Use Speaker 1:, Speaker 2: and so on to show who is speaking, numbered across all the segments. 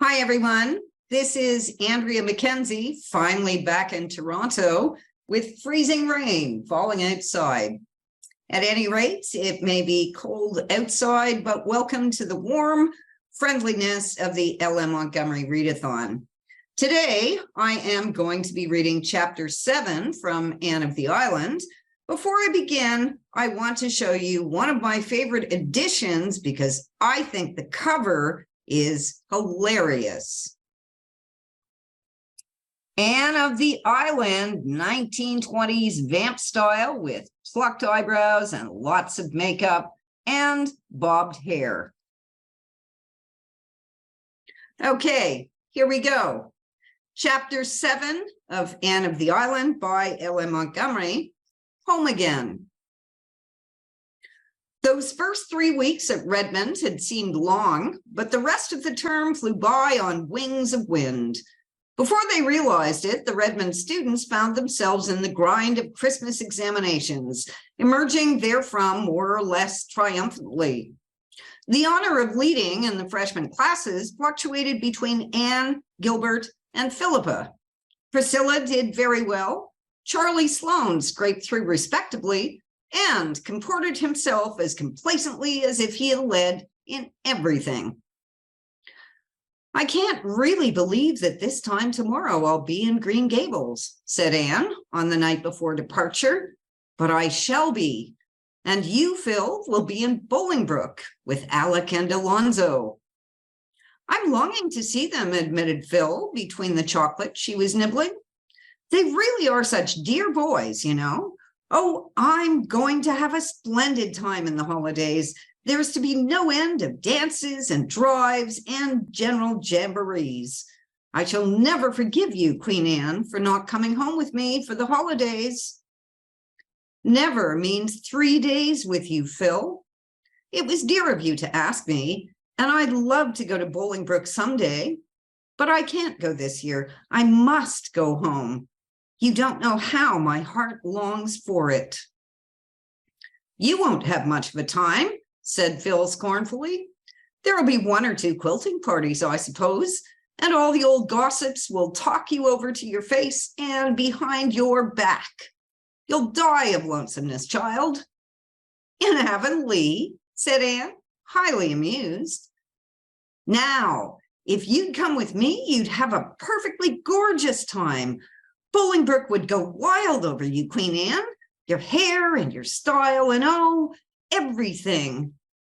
Speaker 1: Hi, everyone. This is Andrea Mackenzie, finally back in Toronto with freezing rain falling outside. At any rate, it may be cold outside, but welcome to the warm friendliness of the LM Montgomery Readathon. Today, I am going to be reading Chapter 7 from Anne of the Island. Before I begin, I want to show you one of my favorite editions because I think the cover is hilarious. Anne of the Island, 1920s vamp style with plucked eyebrows and lots of makeup and bobbed hair. Okay, here we go. Chapter 7 of Anne of the Island by L.M. Montgomery, Home Again. Those first 3 weeks at Redmond had seemed long, but the rest of the term flew by on wings of wind. Before they realized it, the Redmond students found themselves in the grind of Christmas examinations, emerging therefrom more or less triumphantly. The honor of leading in the freshman classes fluctuated between Anne, Gilbert, and Philippa. Priscilla did very well. Charlie Sloane scraped through respectably, and comported himself as complacently as if he had led in everything. I can't really believe that this time tomorrow I'll be in Green Gables, said Anne on the night before departure, but I shall be. And you, Phil, will be in Bolingbroke with Alec and Alonzo. I'm longing to see them, admitted Phil, between the chocolate she was nibbling. They really are such dear boys, you know. Oh, I'm going to have a splendid time in the holidays. There's to be no end of dances and drives and general jamborees. I shall never forgive you, Queen Anne, for not coming home with me for the holidays. Never means 3 days with you, Phil. It was dear of you to ask me, and I'd love to go to Bolingbroke someday, but I can't go this year. I must go home. You don't know how my heart longs for it. You won't have much of a time, said Phil scornfully. There'll be 1 or 2 quilting parties, I suppose, and all the old gossips will talk you over to your face and behind your back. You'll die of lonesomeness, child. In Avonlea, said Anne, highly amused. Now, if you'd come with me, you'd have a perfectly gorgeous time. Bolingbroke would go wild over you, Queen Anne, your hair and your style and oh, everything.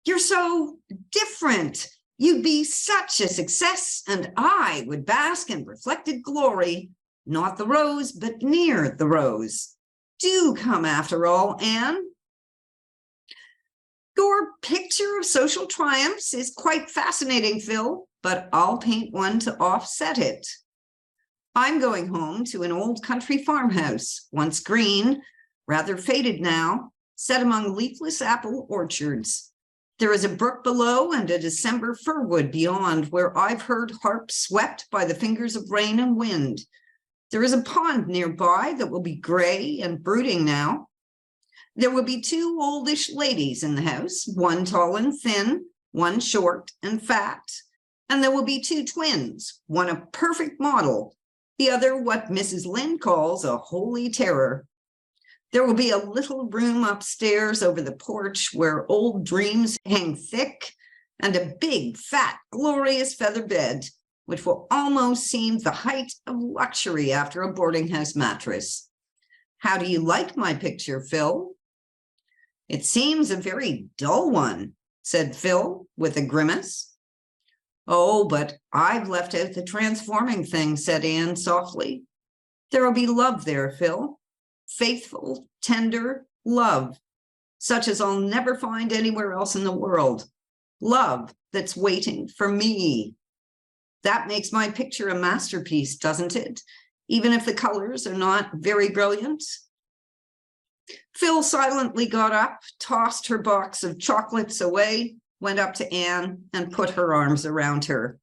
Speaker 1: You're so different. You'd be such a success, and I would bask in reflected glory, not the rose, but near the rose. Do come after all, Anne. Your picture of social triumphs is quite fascinating, Phil, but I'll paint one to offset it. I'm going home to an old country farmhouse, once green, rather faded now, set among leafless apple orchards. There is a brook below and a December firwood beyond where I've heard harps swept by the fingers of rain and wind. There is a pond nearby that will be gray and brooding now. There will be 2 oldish ladies in the house, one tall and thin, one short and fat, and there will be 2 twins, one a perfect model, the other what Mrs. Lynde calls a holy terror. There will be a little room upstairs over the porch where old dreams hang thick, and a big, fat, glorious feather bed, which will almost seem the height of luxury after a boarding house mattress. How do you like my picture, Phil? It seems a very dull one, said Phil with a grimace. Oh, but I've left out the transforming thing, said Anne softly. There'll be love there, Phil. Faithful, tender love, such as I'll never find anywhere else in the world. Love that's waiting for me. That makes my picture a masterpiece, doesn't it? Even if the colors are not very brilliant. Phil silently got up, tossed her box of chocolates away, went up to Anne and put her arms around her.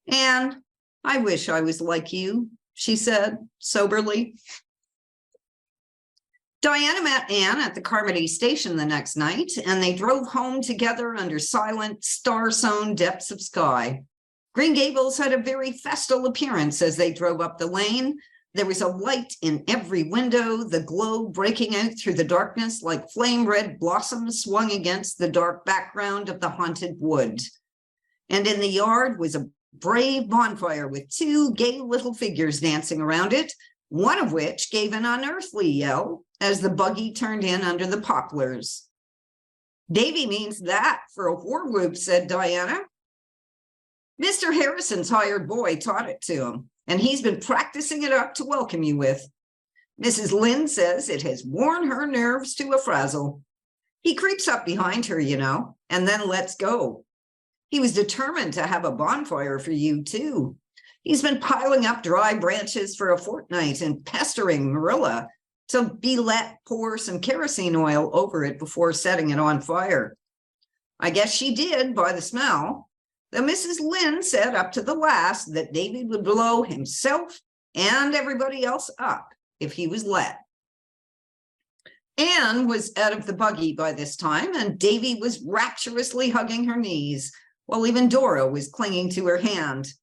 Speaker 1: Anne, I wish I was like you, she said soberly. Diana met Anne at the Carmody station the next night, and they drove home together under silent, star-sown depths of sky. Green Gables had a very festal appearance as they drove up the lane. There was a light in every window, the glow breaking out through the darkness like flame-red blossoms swung against the dark background of the haunted wood. And in the yard was a brave bonfire with two gay little figures dancing around it, one of which gave an unearthly yell as the buggy turned in under the poplars. "Davy means that for a war whoop," said Diana. "Mr. Harrison's hired boy taught it to him, and he's been practicing it up to welcome you with. Mrs. Lynde says it has worn her nerves to a frazzle. He creeps up behind her, you know, and then lets go. He was determined to have a bonfire for you, too. He's been piling up dry branches for a fortnight and pestering Marilla to be let pour some kerosene oil over it before setting it on fire. I guess she did by the smell, though Mrs. Lynde said up to the last that Davy would blow himself and everybody else up if he was let." Anne was out of the buggy by this time, and Davy was rapturously hugging her knees, while even Dora was clinging to her hand.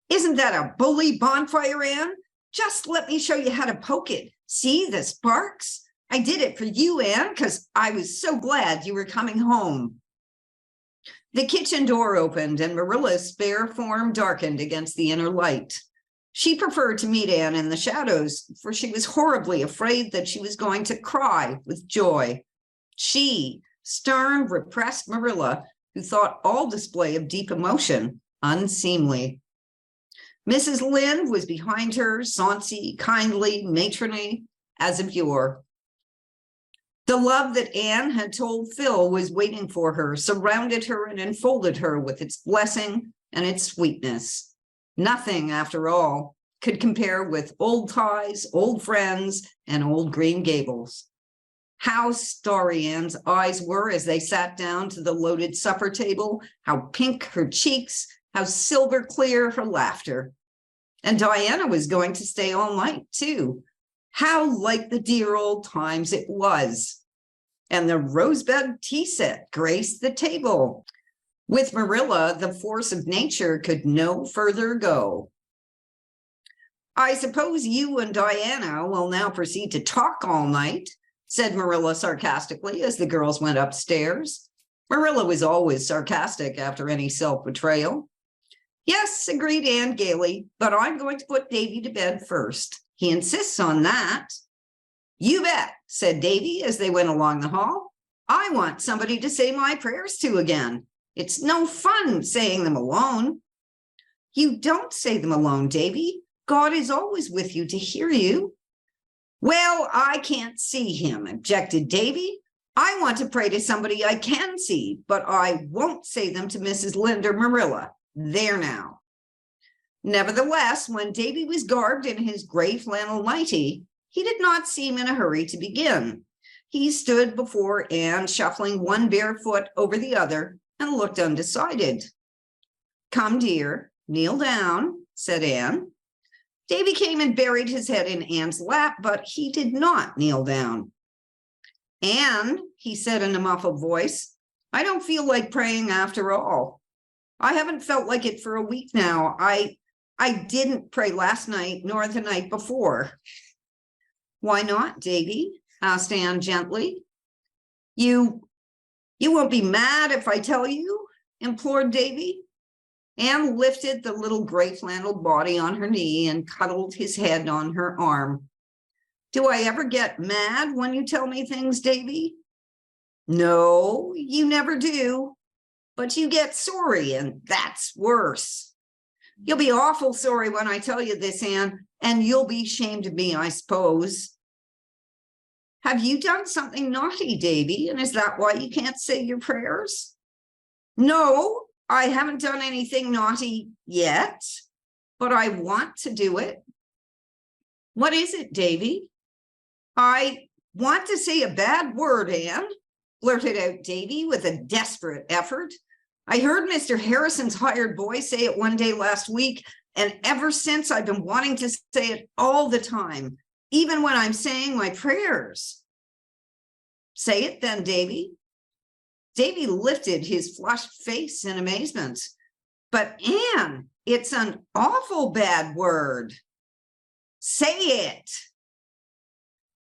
Speaker 1: "Isn't that a bully bonfire, Anne? Just let me show you how to poke it. See the sparks? I did it for you, Anne, because I was so glad you were coming home." The kitchen door opened and Marilla's spare form darkened against the inner light. She preferred to meet Anne in the shadows, for she was horribly afraid that she was going to cry with joy. She, stern, repressed Marilla, who thought all display of deep emotion unseemly. Mrs. Lynde was behind her, sonsy, kindly, matronly, as of yore. The love that Anne had told Phil was waiting for her, surrounded her and enfolded her with its blessing and its sweetness. Nothing, after all, could compare with old ties, old friends, and old Green Gables. How starry Anne's eyes were as they sat down to the loaded supper table, how pink her cheeks, how silver clear her laughter. And Diana was going to stay all night, too. How like the dear old times it was. And the rosebud tea set graced the table. With Marilla, the force of nature could no further go. "I suppose you and Diana will now proceed to talk all night," said Marilla sarcastically as the girls went upstairs. Marilla was always sarcastic after any self-betrayal. "Yes," agreed Anne gaily, "but I'm going to put Davy to bed first. He insists on that." "You bet," said Davy as they went along the hall. "I want somebody to say my prayers to again. It's no fun saying them alone." "You don't say them alone, Davy. God is always with you to hear you." "Well, I can't see him," objected Davy. "I want to pray to somebody I can see, but I won't say them to Mrs. Lynde or Marilla. There now." Nevertheless, when Davy was garbed in his gray flannel nightie, he did not seem in a hurry to begin. He stood before Anne, shuffling one bare foot over the other, and looked undecided. "Come, dear, kneel down," said Anne. Davy came and buried his head in Anne's lap, but he did not kneel down. "Anne," he said in a muffled voice, "I don't feel like praying after all. I haven't felt like it for a week now. I didn't pray last night nor the night before." "Why not, Davy?" asked Anne gently. You won't be mad if I tell you?" implored Davy. Anne lifted the little gray flannel body on her knee and cuddled his head on her arm. "Do I ever get mad when you tell me things, Davy?" "No, you never do. But you get sorry, and that's worse. You'll be awful sorry when I tell you this, Anne, and you'll be ashamed of me, I suppose." "Have you done something naughty, Davy, and is that why you can't say your prayers?" "No, I haven't done anything naughty yet, but I want to do it." "What is it, Davy?" "I want to say a bad word, Anne," blurted out Davy with a desperate effort. "I heard Mr. Harrison's hired boy say it one day last week, and ever since I've been wanting to say it all the time, even when I'm saying my prayers." "Say it then, Davy." Davy lifted his flushed face in amazement. But Anne, it's an awful bad word. Say it.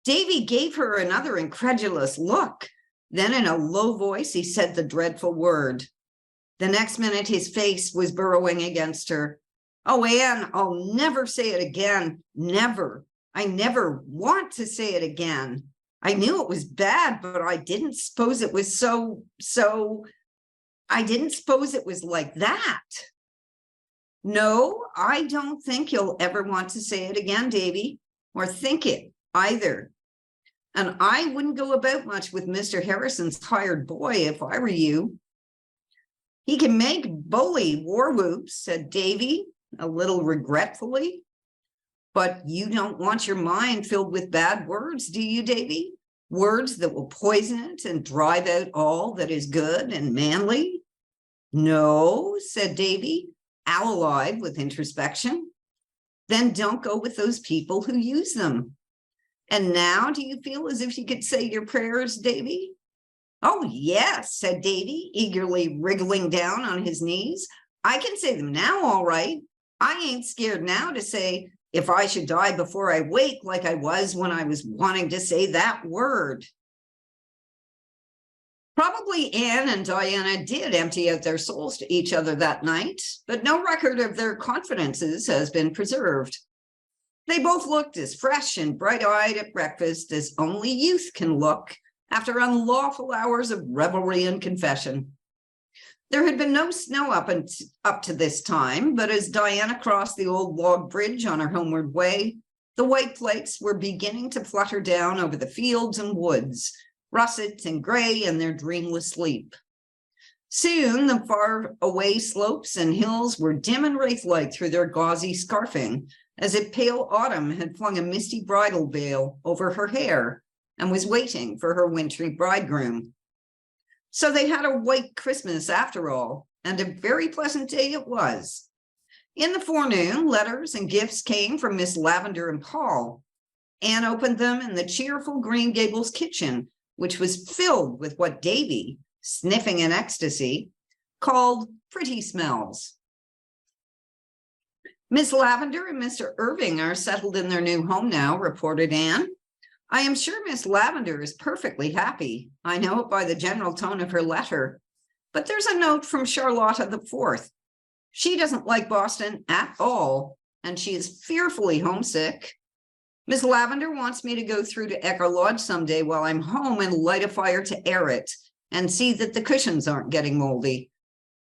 Speaker 1: Davy gave her another incredulous look. Then in a low voice, he said the dreadful word. The next minute, his face was burrowing against her. Oh, Anne, I'll never say it again. Never. I never want to say it again. I knew it was bad, but I didn't suppose it was I didn't suppose it was like that. No, I don't think you'll ever want to say it again, Davy, or think it either. And I wouldn't go about much with Mr. Harrison's hired boy if I were you. He can make bully war whoops, said Davy, a little regretfully. But you don't want your mind filled with bad words, do you, Davy? Words that will poison it and drive out all that is good and manly? No, said Davy, owl-eyed with introspection. Then don't go with those people who use them. And now do you feel as if you could say your prayers, Davy? Oh, yes, said Davy, eagerly wriggling down on his knees. I can say them now, all right. I ain't scared now to say, if I should die before I wake, like I was when I was wanting to say that word. Probably Anne and Diana did empty out their souls to each other that night, but no record of their confidences has been preserved. They both looked as fresh and bright-eyed at breakfast as only youth can look after unlawful hours of revelry and confession. There had been no snow up to this time, but as Diana crossed the old log bridge on her homeward way, the white flakes were beginning to flutter down over the fields and woods, russet and gray in their dreamless sleep. Soon the far-away slopes and hills were dim and wraith-like through their gauzy scarfing, as if pale autumn had flung a misty bridal veil over her hair and was waiting for her wintry bridegroom. So they had a white Christmas after all, and a very pleasant day it was. In the forenoon, letters and gifts came from Miss Lavender and Paul. Anne opened them in the cheerful Green Gables kitchen, which was filled with what Davy, sniffing in ecstasy, called pretty smells. Miss Lavender and Mr. Irving are settled in their new home now, reported Anne. I am sure Miss Lavender is perfectly happy. I know it by the general tone of her letter. But there's a note from Charlotta the Fourth. She doesn't like Boston at all, and she is fearfully homesick. Miss Lavender wants me to go through to Ecker Lodge someday while I'm home and light a fire to air it and see that the cushions aren't getting moldy.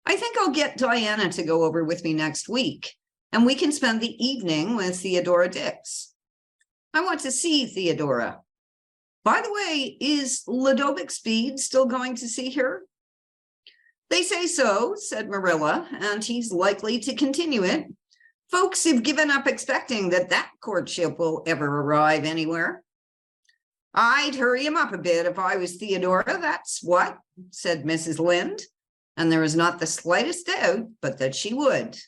Speaker 1: I think I'll get Diana to go over with me next week, and we can spend the evening with Theodora Dix. I want to see Theodora. By the way, is Ludovic Speed still going to see her? They say so, said Marilla, and he's likely to continue it. Folks have given up expecting that courtship will ever arrive anywhere. I'd hurry him up a bit if I was Theodora, that's what, said Mrs. Lynde, and there was not the slightest doubt but that she would.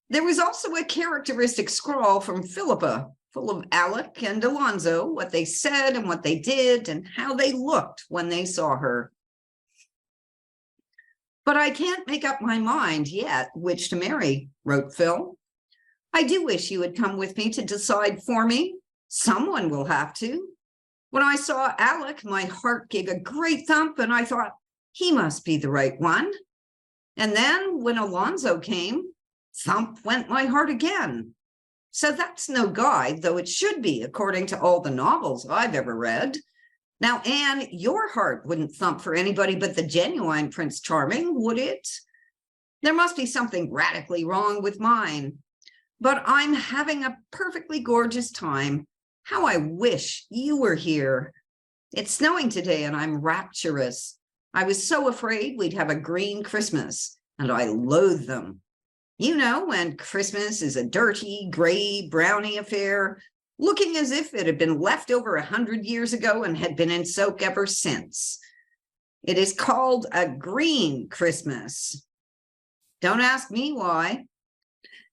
Speaker 1: There was also a characteristic scrawl from Philippa, full of Alec and Alonzo, what they said and what they did and how they looked when they saw her. But I can't make up my mind yet which to marry, wrote Phil. I do wish you would come with me to decide for me. Someone will have to. When I saw Alec, my heart gave a great thump and I thought, he must be the right one. And then when Alonzo came, thump went my heart again. So that's no guide, though it should be, according to all the novels I've ever read. Now, Anne, your heart wouldn't thump for anybody but the genuine Prince Charming, would it? There must be something radically wrong with mine. But I'm having a perfectly gorgeous time. How I wish you were here. It's snowing today and I'm rapturous. I was so afraid we'd have a green Christmas, and I loathe them. You know, when Christmas is a dirty, gray, browny affair, looking as if it had been left over 100 years ago and had been in soak ever since. It is called a green Christmas. Don't ask me why.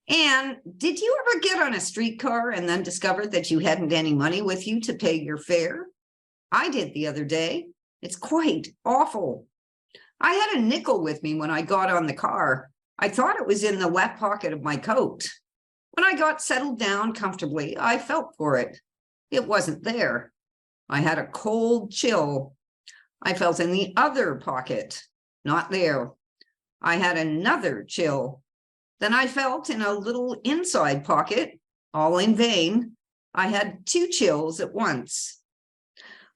Speaker 1: Anne, did you ever get on a streetcar and then discover that you hadn't any money with you to pay your fare? I did the other day. It's quite awful. I had a nickel with me when I got on the car. I thought it was in the left pocket of my coat. When I got settled down comfortably, I felt for it. It wasn't there. I had a cold chill. I felt in the other pocket, not there. I had another chill. Then I felt in a little inside pocket, all in vain. I had 2 chills at once.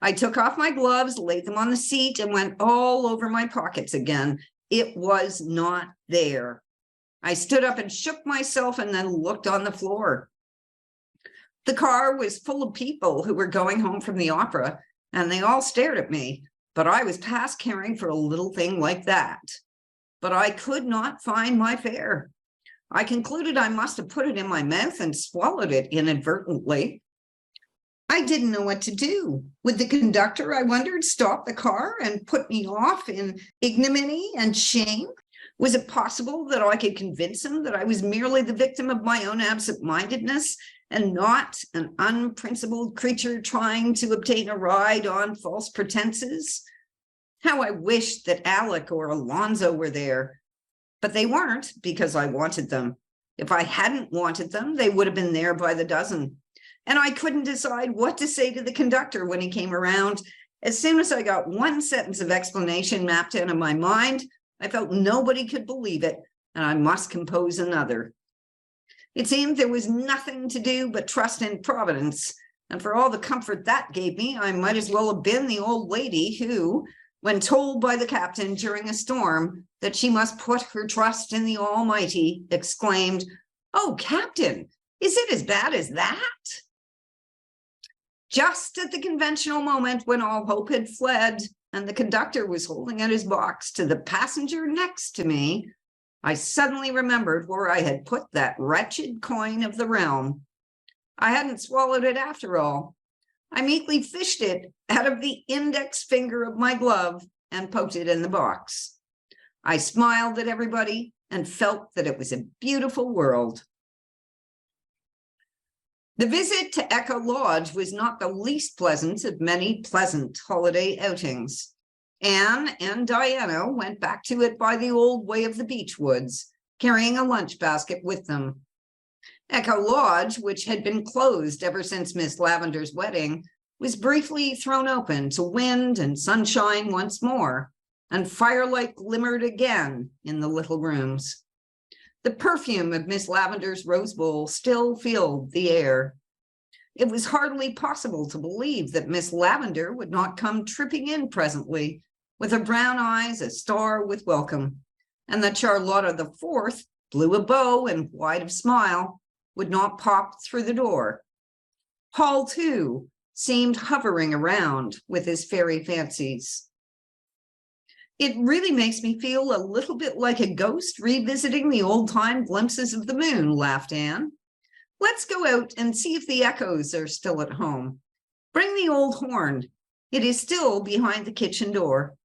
Speaker 1: I took off my gloves, laid them on the seat, and went all over my pockets again. It was not there. I stood up and shook myself and then looked on the floor. The car was full of people who were going home from the opera, and they all stared at me, but I was past caring for a little thing like that. But I could not find my fare. I concluded I must have put it in my mouth and swallowed it inadvertently. I didn't know what to do. Would the conductor, I wondered, stop the car and put me off in ignominy and shame? Was it possible that I could convince him that I was merely the victim of my own absent-mindedness and not an unprincipled creature trying to obtain a ride on false pretenses? How I wished that Alec or Alonzo were there, but they weren't because I wanted them. If I hadn't wanted them, they would have been there by the dozen. And I couldn't decide what to say to the conductor when he came around. As soon as I got one sentence of explanation mapped out in my mind, I felt nobody could believe it, and I must compose another. It seemed there was nothing to do but trust in Providence, and for all the comfort that gave me, I might as well have been the old lady who, when told by the captain during a storm that she must put her trust in the Almighty, exclaimed, "Oh, Captain, is it as bad as that?" Just at the conventional moment when all hope had fled and the conductor was holding out his box to the passenger next to me, I suddenly remembered where I had put that wretched coin of the realm. I hadn't swallowed it after all. I meekly fished it out of the index finger of my glove and poked it in the box. I smiled at everybody and felt that it was a beautiful world. The visit to Echo Lodge was not the least pleasant of many pleasant holiday outings. Anne and Diana went back to it by the old way of the beech woods, carrying a lunch basket with them. Echo Lodge, which had been closed ever since Miss Lavender's wedding, was briefly thrown open to wind and sunshine once more, and firelight glimmered again in the little rooms. The perfume of Miss Lavender's rose bowl still filled the air. It was hardly possible to believe that Miss Lavender would not come tripping in presently, with her brown eyes a star with welcome, and that Charlotta the Fourth, blue of bow and wide of smile, would not pop through the door. Paul, too, seemed hovering around with his fairy fancies. It really makes me feel a little bit like a ghost revisiting the old-time glimpses of the moon, laughed Anne. Let's go out and see if the echoes are still at home. Bring the old horn. It is still behind the kitchen door.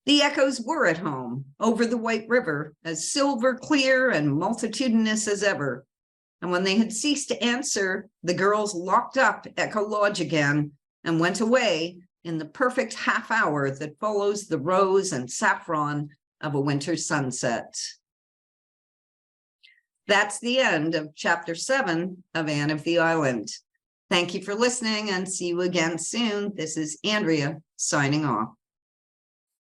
Speaker 1: The echoes were at home, over the White River, as silver clear and multitudinous as ever. And when they had ceased to answer, the girls locked up Echo Lodge again and went away in the perfect half hour that follows the rose and saffron of a winter sunset. That's the end of chapter 7 of Anne of the Island. Thank you for listening and see you again soon. This is Andrea signing off.